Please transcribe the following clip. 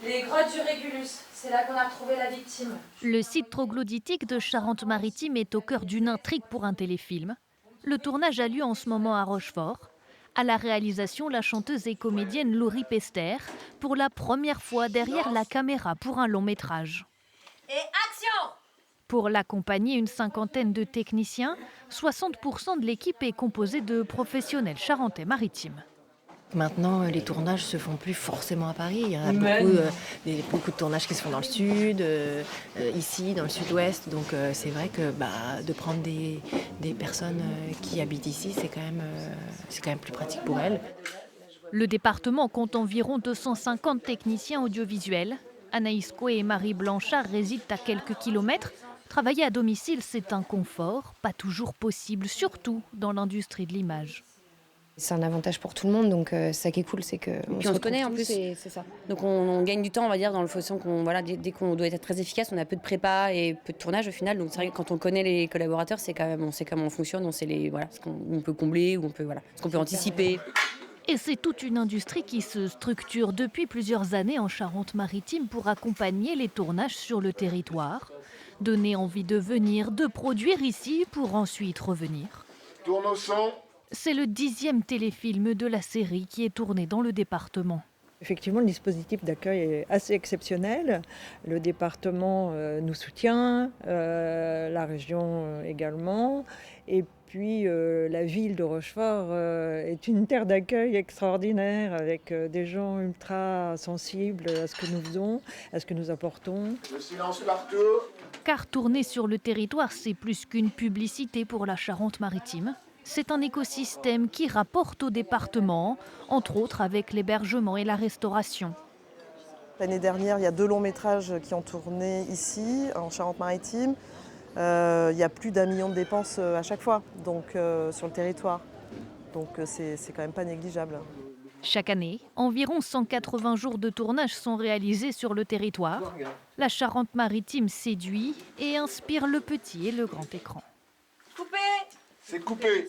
Les grottes du Régulus, c'est là qu'on a retrouvé la victime. Le site troglodytique de Charente-Maritime est au cœur d'une intrigue pour un téléfilm. Le tournage a lieu en ce moment à Rochefort. À la réalisation, la chanteuse et comédienne Laurie Pester, pour la première fois derrière la caméra pour un long métrage. Et action! Pour l'accompagner, une cinquantaine de techniciens, 60% de l'équipe est composée de professionnels charentais-maritimes. Maintenant, les tournages se font plus forcément à Paris. Il y a beaucoup de tournages qui se font dans le sud, ici, dans le sud-ouest. Donc c'est vrai que de prendre des personnes qui habitent ici, c'est quand même plus pratique pour elles. Le département compte environ 250 techniciens audiovisuels. Anaïs Coué et Marie Blanchard résident à quelques kilomètres. Travailler à domicile, c'est un confort, pas toujours possible, surtout dans l'industrie de l'image. C'est un avantage pour tout le monde, donc ça qui est cool, c'est que on se connaît en plus. C'est ça. Donc on gagne du temps, on va dire, dans le façon qu'on dès qu'on doit être très efficace, on a peu de prépa et peu de tournage au final. Donc c'est vrai que quand on connaît les collaborateurs, c'est quand même, on sait comment on fonctionne, on sait ce qu'on peut combler, ou ce qu'on peut anticiper. Et c'est toute une industrie qui se structure depuis plusieurs années en Charente-Maritime pour accompagner les tournages sur le territoire, donner envie de venir, de produire ici pour ensuite revenir. Tourne au son. C'est le 10e téléfilm de la série qui est tourné dans le département. Effectivement, le dispositif d'accueil est assez exceptionnel. Le département nous soutient, la région également. Et puis la ville de Rochefort est une terre d'accueil extraordinaire avec des gens ultra sensibles à ce que nous faisons, à ce que nous apportons. Le silence partout. Car tourner sur le territoire, c'est plus qu'une publicité pour la Charente-Maritime. C'est un écosystème qui rapporte au département, entre autres avec l'hébergement et la restauration. L'année dernière, il y a 2 longs métrages qui ont tourné ici, en Charente-Maritime. Il y a plus d'1 million de dépenses à chaque fois sur le territoire. Donc c'est quand même pas négligeable. Chaque année, environ 180 jours de tournage sont réalisés sur le territoire. La Charente-Maritime séduit et inspire le petit et le grand écran. Coupé! C'est coupé.